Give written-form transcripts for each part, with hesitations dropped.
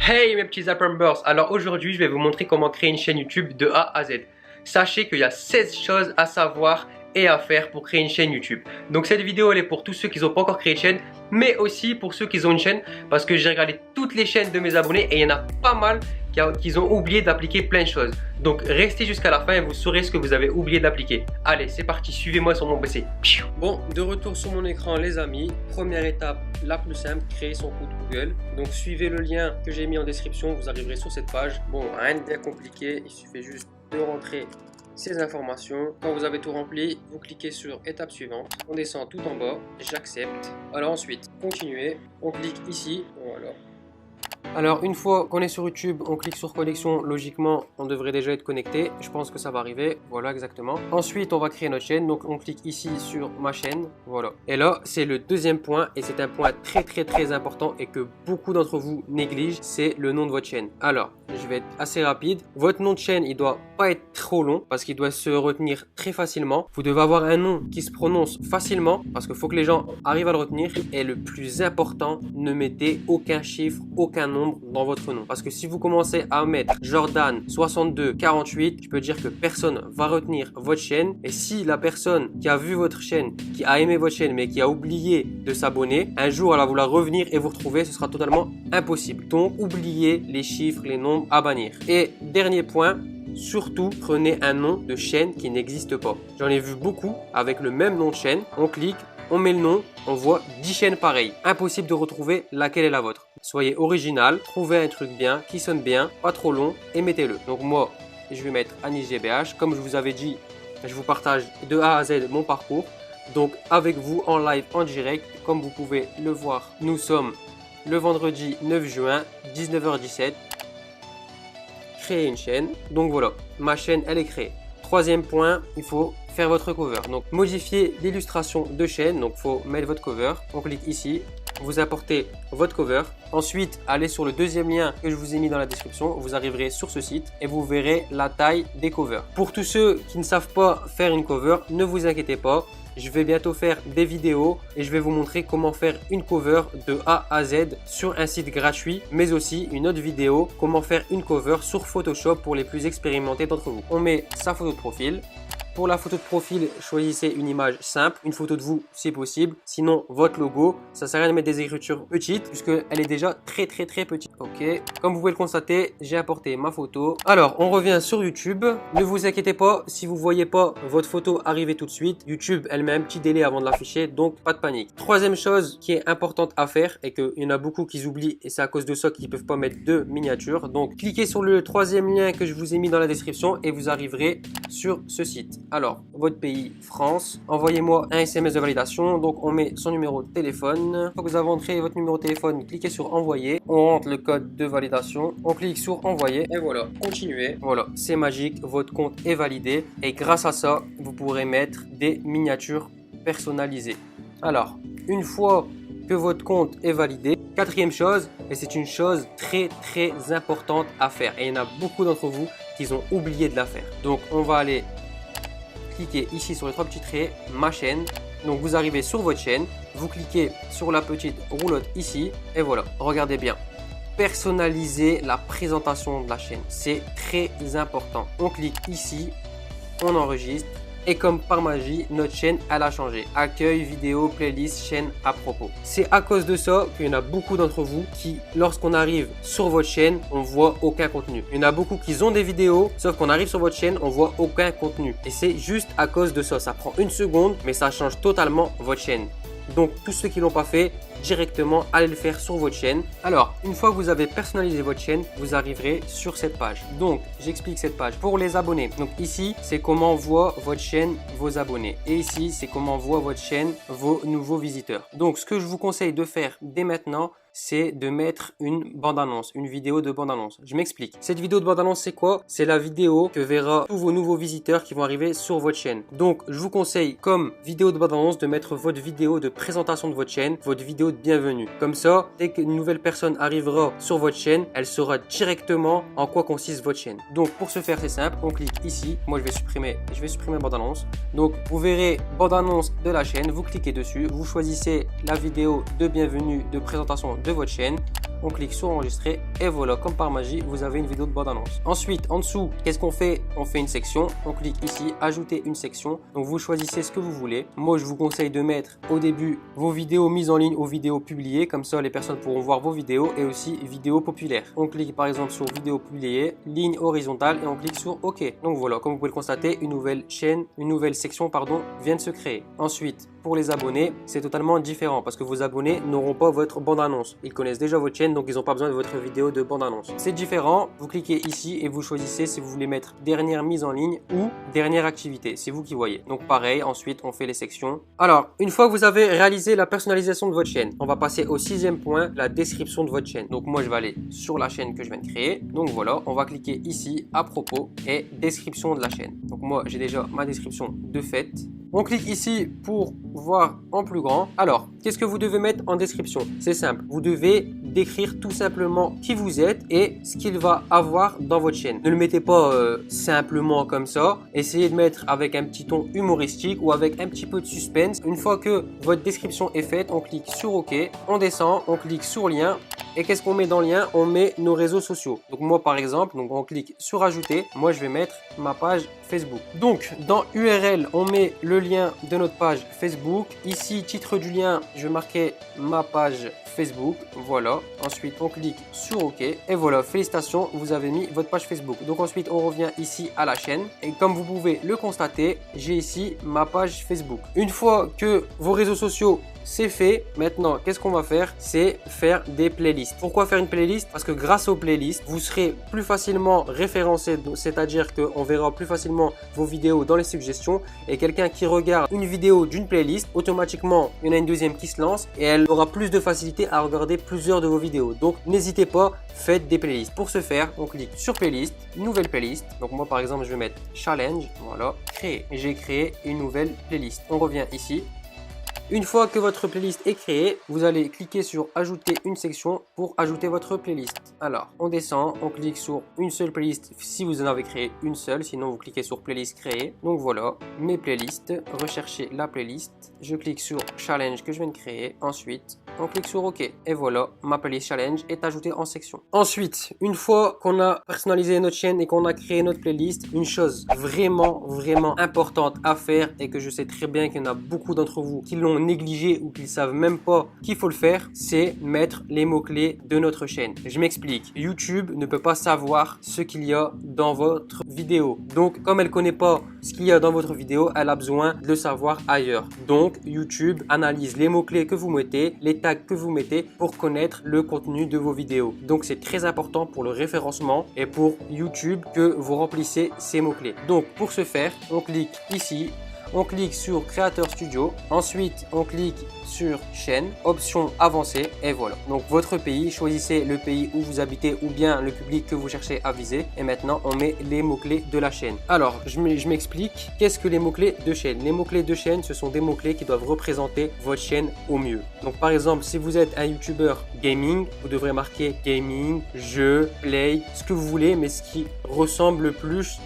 Hey mes petits Zappers, alors aujourd'hui je vais vous montrer comment créer une chaîne YouTube de A à Z. Sachez qu'il y a 16 choses à savoir et à faire pour créer une chaîne YouTube. Donc cette vidéo elle est pour tous ceux qui n'ont pas encore créé de chaîne, mais aussi pour ceux qui ont une chaîne, parce que j'ai regardé toutes les chaînes de mes abonnés et il y en a pas mal qui ont oublié d'appliquer plein de choses. Donc restez jusqu'à la fin et vous saurez ce que vous avez oublié d'appliquer. Allez, c'est parti, suivez-moi sur mon PC. Bon, de retour sur mon écran les amis. Première étape, la plus simple, créer son compte Google. Donc suivez le lien que j'ai mis en description, vous arriverez sur cette page. Bon, rien de bien compliqué, il suffit juste de rentrer ces informations. Quand vous avez tout rempli, vous cliquez sur étape suivante. On descend tout en bas, j'accepte. Alors ensuite, continuer, on clique ici, voilà. Alors une fois qu'on est sur YouTube, on clique sur connexion, logiquement on devrait déjà être connecté, je pense que ça va arriver, voilà exactement. Ensuite on va créer notre chaîne, donc on clique ici sur ma chaîne, voilà. Et là c'est le deuxième point et c'est un point très important et que beaucoup d'entre vous négligent, c'est le nom de votre chaîne. Alors je vais être assez rapide, votre nom de chaîne il doit pas être trop long parce qu'il doit se retenir très facilement. Vous devez avoir un nom qui se prononce facilement parce qu'il faut que les gens arrivent à le retenir. Et le plus important, ne mettez aucun chiffre, aucun nombre dans votre nom. Parce que si vous commencez à mettre Jordan 62 48, je peux dire que personne va retenir votre chaîne. Et si la personne qui a vu votre chaîne, qui a aimé votre chaîne, mais qui a oublié de s'abonner, un jour elle va vouloir revenir et vous retrouver, ce sera totalement impossible. Donc oubliez les chiffres, les nombres à bannir. Et dernier point, surtout prenez un nom de chaîne qui n'existe pas. J'en ai vu beaucoup avec le même nom de chaîne, on clique, on met le nom, on voit 10 chaînes pareilles. Impossible de retrouver laquelle est la vôtre. Soyez original, trouvez un truc bien, qui sonne bien, pas trop long et mettez-le. Donc moi, je vais mettre Anis GBH. Comme je vous avais dit, je vous partage de A à Z mon parcours. Donc avec vous en live, en direct, comme vous pouvez le voir, nous sommes le vendredi 9 juin, 19h17. Créer une chaîne. Donc voilà, ma chaîne elle est créée. Troisième point, il faut faire votre cover. Donc modifier l'illustration de chaîne. Donc il faut mettre votre cover. On clique ici, vous apportez votre cover. Ensuite, allez sur le deuxième lien que je vous ai mis dans la description. Vous arriverez sur ce site et vous verrez la taille des covers. Pour tous ceux qui ne savent pas faire une cover, ne vous inquiétez pas. Je vais bientôt faire des vidéos et je vais vous montrer comment faire une cover de A à Z sur un site gratuit, mais aussi une autre vidéo, comment faire une cover sur Photoshop pour les plus expérimentés d'entre vous. On met sa photo de profil. Pour la photo de profil, choisissez une image simple, une photo de vous si possible. Sinon, votre logo, ça sert à rien de mettre des écritures petites puisqu'elle est déjà très petite. Ok, comme vous pouvez le constater, j'ai apporté ma photo. Alors, on revient sur YouTube. Ne vous inquiétez pas, si vous ne voyez pas votre photo arriver tout de suite, YouTube, elle met un petit délai avant de l'afficher, donc pas de panique. Troisième chose qui est importante à faire et qu'il y en a beaucoup qui oublient et c'est à cause de ça qu'ils ne peuvent pas mettre de miniature. Donc, cliquez sur le troisième lien que je vous ai mis dans la description et vous arriverez sur ce site. Alors, votre pays, France, envoyez-moi un SMS de validation. Donc, on met son numéro de téléphone. Une fois que vous avez entré votre numéro de téléphone, cliquez sur envoyer. On rentre le code de validation. On clique sur envoyer. Et voilà, continuez. Voilà, c'est magique. Votre compte est validé. Et grâce à ça, vous pourrez mettre des miniatures personnalisées. Alors, une fois que votre compte est validé, quatrième chose, et c'est une chose très importante à faire. Et il y en a beaucoup d'entre vous qui ont oublié de la faire. Donc, on va aller cliquez ici sur les trois petits traits, ma chaîne. Donc vous arrivez sur votre chaîne, vous cliquez sur la petite roulotte ici et voilà, regardez bien. Personnalisez la présentation de la chaîne, c'est très important. On clique ici, on enregistre et comme par magie, notre chaîne elle a changé. Accueil, vidéo, playlist, chaîne à propos. C'est à cause de ça qu'il y en a beaucoup d'entre vous qui, lorsqu'on arrive sur votre chaîne, on voit aucun contenu. Il y en a beaucoup qui ont des vidéos, sauf qu'on arrive sur votre chaîne, on voit aucun contenu. Et c'est juste à cause de ça. Ça prend une seconde, mais ça change totalement votre chaîne. Donc tous ceux qui ne l'ont pas fait, directement allez le faire sur votre chaîne. Alors une fois que vous avez personnalisé votre chaîne, vous arriverez sur cette page. Donc j'explique cette page pour les abonnés. Donc ici c'est comment voit votre chaîne vos abonnés et ici c'est comment voit votre chaîne vos nouveaux visiteurs. Donc ce que je vous conseille de faire dès maintenant, c'est de mettre une bande-annonce, une vidéo de bande-annonce. Je m'explique. Cette vidéo de bande-annonce, c'est quoi? C'est la vidéo que verra tous vos nouveaux visiteurs qui vont arriver sur votre chaîne. Donc, je vous conseille, comme vidéo de bande-annonce, de mettre votre vidéo de présentation de votre chaîne, votre vidéo de bienvenue. Comme ça, dès qu'une nouvelle personne arrivera sur votre chaîne, elle saura directement en quoi consiste votre chaîne. Donc, pour ce faire, c'est simple. On clique ici. Moi, je vais supprimer bande-annonce. Donc, vous verrez bande-annonce de la chaîne. Vous cliquez dessus. Vous choisissez la vidéo de bienvenue, de présentation de votre chaîne. On clique sur enregistrer et voilà, comme par magie, vous avez une vidéo de bande-annonce. Ensuite, en dessous, qu'est-ce qu'on fait? On fait une section. On clique ici, ajouter une section. Donc, vous choisissez ce que vous voulez. Moi, je vous conseille de mettre au début vos vidéos mises en ligne aux vidéos publiées. Comme ça, les personnes pourront voir vos vidéos et aussi vidéos populaires. On clique par exemple sur vidéo publiée, ligne horizontale et on clique sur OK. Donc voilà, comme vous pouvez le constater, une nouvelle section vient de se créer. Ensuite, pour les abonnés, c'est totalement différent parce que vos abonnés n'auront pas votre bande-annonce. Ils connaissent déjà votre chaîne, donc ils n'ont pas besoin de votre vidéo de bande-annonce. C'est différent. Vous cliquez ici et vous choisissez si vous voulez mettre dernière mise en ligne ou dernière activité. C'est vous qui voyez. Donc pareil, ensuite on fait les sections. Alors, une fois que vous avez réalisé la personnalisation de votre chaîne, on va passer au 6e point, la description de votre chaîne. Donc moi, je vais aller sur la chaîne que je viens de créer. Donc voilà, on va cliquer ici à propos et description de la chaîne. Donc moi, j'ai déjà ma description de fait. On clique ici pour voir en plus grand. Alors, qu'est-ce que vous devez mettre en description? C'est simple. Vous devez décrire tout simplement qui vous êtes et ce qu'il va avoir dans votre chaîne. Ne le mettez pas simplement comme ça. Essayez de mettre avec un petit ton humoristique ou avec un petit peu de suspense. Une fois que votre description est faite, on clique sur OK. On descend, on clique sur lien. Et qu'est-ce qu'on met dans le lien? On met nos réseaux sociaux. Donc moi par exemple, on clique sur ajouter. Moi je vais mettre ma page Facebook. Donc dans URL, on met le lien de notre page Facebook. Ici, titre du lien, je vais marquer ma page Facebook. Voilà. Ensuite, on clique sur OK. Et voilà, félicitations, vous avez mis votre page Facebook. Donc ensuite, on revient ici à la chaîne. Et comme vous pouvez le constater, j'ai ici ma page Facebook. Une fois que vos réseaux sociaux c'est fait. Maintenant, qu'est-ce qu'on va faire? C'est faire des playlists. Pourquoi faire une playlist? Parce que grâce aux playlists, vous serez plus facilement référencé, c'est-à-dire qu'on verra plus facilement vos vidéos dans les suggestions. Et quelqu'un qui regarde une vidéo d'une playlist, automatiquement, il y en a une deuxième qui se lance et elle aura plus de facilité à regarder plusieurs de vos vidéos. Donc, n'hésitez pas, faites des playlists. Pour ce faire, on clique sur playlist, nouvelle playlist. Donc, moi, par exemple, je vais mettre challenge. Voilà, créer. J'ai créé une nouvelle playlist. On revient ici. Une fois que votre playlist est créée, vous allez cliquer sur ajouter une section pour ajouter votre playlist. Alors, on descend, on clique sur une seule playlist si vous en avez créé une seule, sinon vous cliquez sur playlist créer. Donc voilà, mes playlists, recherchez la playlist. Je clique sur challenge que je viens de créer. Ensuite, on clique sur OK. Et voilà, ma playlist challenge est ajoutée en section. Ensuite, une fois qu'on a personnalisé notre chaîne et qu'on a créé notre playlist, une chose vraiment importante à faire et que je sais très bien qu'il y en a beaucoup d'entre vous qui l'ont négligé ou qu'ils savent même pas qu'il faut le faire, c'est mettre les mots-clés de notre chaîne. Je m'explique. YouTube ne peut pas savoir ce qu'il y a dans votre vidéo. Donc, comme elle connaît pas ce qu'il y a dans votre vidéo, elle a besoin de le savoir ailleurs. Donc, YouTube analyse les mots-clés que vous mettez, les tags que vous mettez pour connaître le contenu de vos vidéos. Donc, c'est très important pour le référencement et pour YouTube que vous remplissez ces mots-clés. Donc, pour ce faire, on clique ici. On clique sur Creator Studio, ensuite on clique sur chaîne, option avancée et voilà. Donc votre pays, choisissez le pays où vous habitez ou bien le public que vous cherchez à viser et maintenant on met les mots-clés de la chaîne. Alors je m'explique, qu'est-ce que les mots-clés de chaîne? Les mots-clés de chaîne, ce sont des mots-clés qui doivent représenter votre chaîne au mieux. Donc par exemple, si vous êtes un YouTuber gaming, vous devrez marquer gaming, jeu, play, ce que vous voulez, mais ce qui ressemble le plus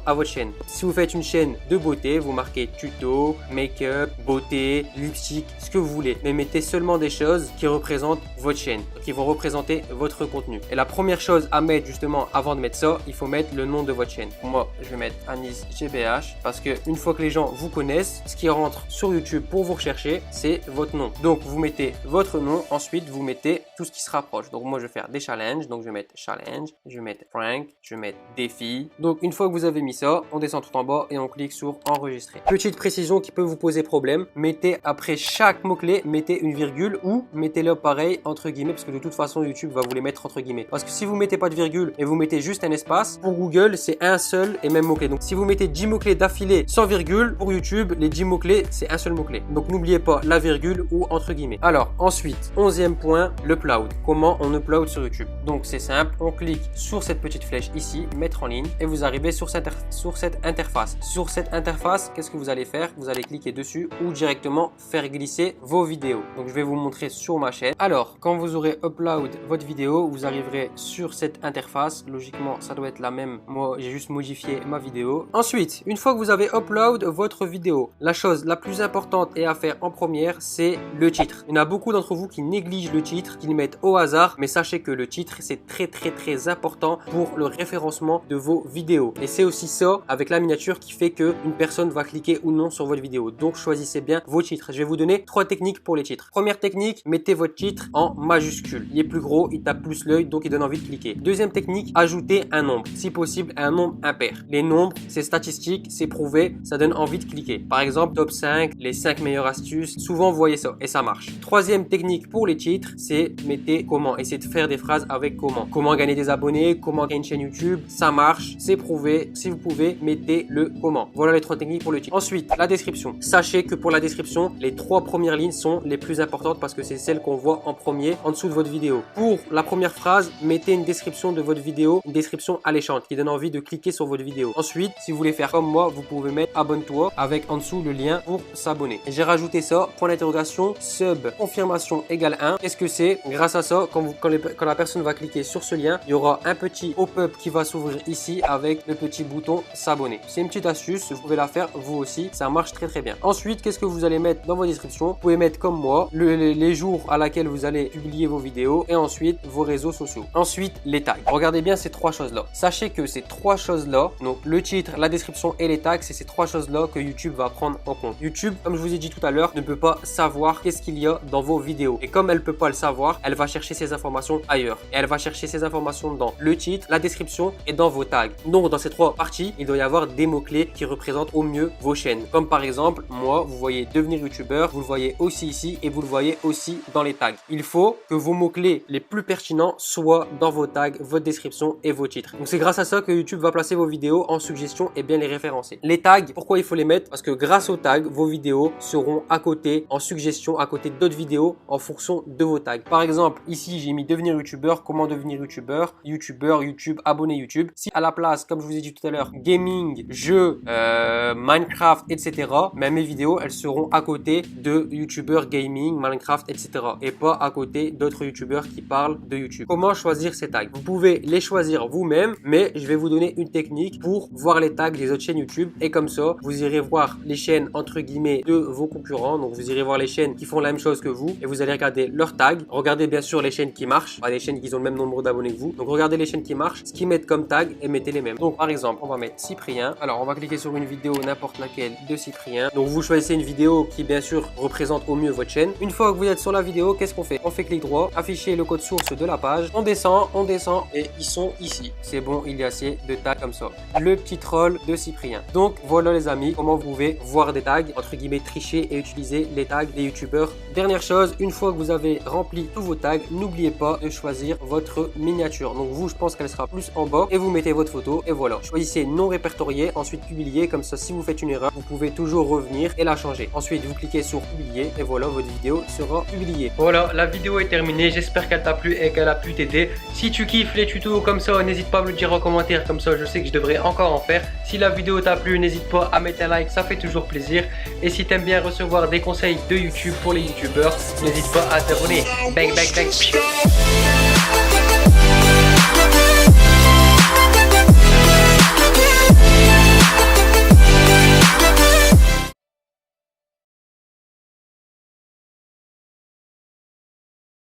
à votre chaîne. Si vous faites une chaîne de beauté, vous marquez tuto, make-up, beauté, lipstick, ce que vous voulez. Mais mettez seulement des choses qui représentent votre chaîne, qui vont représenter votre contenu. Et la première chose à mettre justement avant de mettre ça, il faut mettre le nom de votre chaîne. Pour moi, je vais mettre Anis GBH parce que une fois que les gens vous connaissent, ce qui rentre sur YouTube pour vous rechercher, c'est votre nom. Donc vous mettez votre nom, ensuite vous mettez tout ce qui se rapproche. Donc moi je vais faire des challenges, donc je vais mettre challenge, je vais mettre prank, je vais mettre défi. Donc une fois que vous avez mis ça, on descend tout en bas et on clique sur enregistrer. enregistré. Petite précision qui peut vous poser problème, mettez après chaque mot-clé, mettez une virgule ou mettez-le pareil entre guillemets parce que de toute façon YouTube va vous les mettre entre guillemets. Parce que si vous mettez pas de virgule et vous mettez juste un espace, pour Google c'est un seul et même mot-clé. Donc si vous mettez 10 mots-clés d'affilée sans virgule, pour YouTube les 10 mots-clés c'est un seul mot-clé. Donc n'oubliez pas la virgule ou entre guillemets. Alors ensuite, 11e point, l'upload. Comment on upload sur YouTube? Donc c'est simple, on clique sur cette petite flèche ici, mettre en ligne et vous arrivez sur cette interface. Sur cette interface, qu'est-ce que vous allez faire? Vous allez cliquer dessus ou directement faire glisser vos vidéos. Donc je vais vous montrer sur ma chaîne. Alors quand vous aurez upload votre vidéo, vous arriverez sur cette interface. Logiquement ça doit être la même. Moi j'ai juste modifié ma vidéo. Ensuite, une fois que vous avez upload votre vidéo, la chose la plus importante et à faire en première, c'est le titre. Il y en a beaucoup d'entre vous qui négligent le titre, qui le mettent au hasard, mais sachez que le titre c'est très important pour le référencement de vos vidéos. Et c'est aussi ça avec la miniature qui fait que une personne va cliquer ou non sur votre vidéo. Donc choisissez bien vos titres. Je vais vous donner 3 techniques pour les titres. Première technique, mettez votre titre en majuscule. Il est plus gros, il tape plus l'œil, donc il donne envie de cliquer. Deuxième technique, ajoutez un nombre. Si possible, un nombre impair. Les nombres, c'est statistique, c'est prouvé, ça donne envie de cliquer. Par exemple, top 5, les 5 meilleures astuces. Souvent, vous voyez ça et ça marche. Troisième technique pour les titres, c'est mettez comment. Essayez de faire des phrases avec comment. Comment gagner des abonnés, comment gagner une chaîne YouTube. Ça marche, c'est prouvé. Si vous pouvez, mettez le comment. Voilà les 3 techniques pour le titre. Ensuite, la description. Sachez que pour la description, les 3 premières lignes sont les plus importantes parce que c'est celles qu'on voit en premier en dessous de votre vidéo. Pour la première phrase, mettez une description de votre vidéo, une description alléchante qui donne envie de cliquer sur votre vidéo. Ensuite, si vous voulez faire comme moi, vous pouvez mettre abonne-toi avec en dessous le lien pour s'abonner. J'ai rajouté ça, point d'interrogation, sub, confirmation égale 1. Qu'est-ce que c'est? Grâce à ça, quand la personne va cliquer sur ce lien, il y aura un petit pop-up qui va s'ouvrir ici avec le petit bouton s'abonner. C'est une petite astuce, vous pouvez la faire vous aussi, ça marche très bien. Ensuite, qu'est-ce que vous allez mettre dans vos descriptions? Vous pouvez mettre comme moi les jours à laquelle vous allez publier vos vidéos et ensuite vos réseaux sociaux. Ensuite, les tags. Regardez bien ces 3 choses-là. Sachez que ces 3 choses-là, donc le titre, la description et les tags, c'est ces 3 choses-là que YouTube va prendre en compte. YouTube, comme je vous ai dit tout à l'heure, ne peut pas savoir qu'est-ce qu'il y a dans vos vidéos. Et comme elle ne peut pas le savoir, elle va chercher ces informations ailleurs. Et elle va chercher ces informations dans le titre, la description et dans vos tags. Donc dans ces 3 parties, il doit y avoir des mots-clés qui représentent au mieux vos chaînes. Comme par exemple, moi, vous voyez devenir youtubeur, vous le voyez aussi ici et vous le voyez aussi dans les tags. Il faut que vos mots-clés les plus pertinents soient dans vos tags, votre description et vos titres. Donc c'est grâce à ça que YouTube va placer vos vidéos en suggestion et bien les référencer. Les tags, pourquoi il faut les mettre? Parce que grâce aux tags, vos vidéos seront à côté en suggestion, à côté d'autres vidéos en fonction de vos tags. Par exemple, ici j'ai mis devenir youtubeur, comment devenir youtubeur, YouTube, abonné YouTube. Si à la place, comme je vous ai dit tout à l'heure, gaming, jeux, Minecraft, etc. Mais mes vidéos, elles seront à côté de youtubeurs gaming, Minecraft, etc. Et pas à côté d'autres youtubeurs qui parlent de YouTube. Comment choisir ces tags? Vous pouvez les choisir vous-même, mais je vais vous donner une technique pour voir les tags des autres chaînes YouTube. Et comme ça, vous irez voir les chaînes entre guillemets de vos concurrents. Donc vous irez voir les chaînes qui font la même chose que vous et vous allez regarder leurs tags. Regardez bien sûr les chaînes qui marchent, pas les chaînes qui ont le même nombre d'abonnés que vous. Donc regardez les chaînes qui marchent, ce qu'ils mettent comme tag et mettez les mêmes. Donc par exemple, on va mettre Cyprien. Alors on va cliquer sur une vidéo n'importe laquelle de Cyprien. Donc vous choisissez une vidéo qui bien sûr représente au mieux votre chaîne. Une fois que vous êtes sur la vidéo, qu'est-ce qu'on fait? On fait clic droit, afficher le code source de la page. On descend et ils sont ici. C'est bon, il y a assez de tags comme ça. Le petit troll de Cyprien. Donc voilà les amis, comment vous pouvez voir des tags, entre guillemets tricher et utiliser les tags des youtubeurs. Dernière chose, une fois que vous avez rempli tous vos tags, n'oubliez pas de choisir votre miniature. Donc vous, je pense qu'elle sera plus en bas et vous mettez votre photo et voilà. Choisissez non répertorié, ensuite publier, comme ça si vous faites une erreur, vous pouvez toujours revenir et la changer. Ensuite, vous cliquez sur publier et voilà, votre vidéo sera publiée. Voilà, la vidéo est terminée. J'espère qu'elle t'a plu et qu'elle a pu t'aider. Si tu kiffes les tutos comme ça, n'hésite pas à me le dire en commentaire, comme ça je sais que je devrais encore en faire. Si la vidéo t'a plu, n'hésite pas à mettre un like, ça fait toujours plaisir. Et si t'aimes bien recevoir des conseils de YouTube pour les youtubeurs, n'hésite pas à t'abonner. Bang bang bang.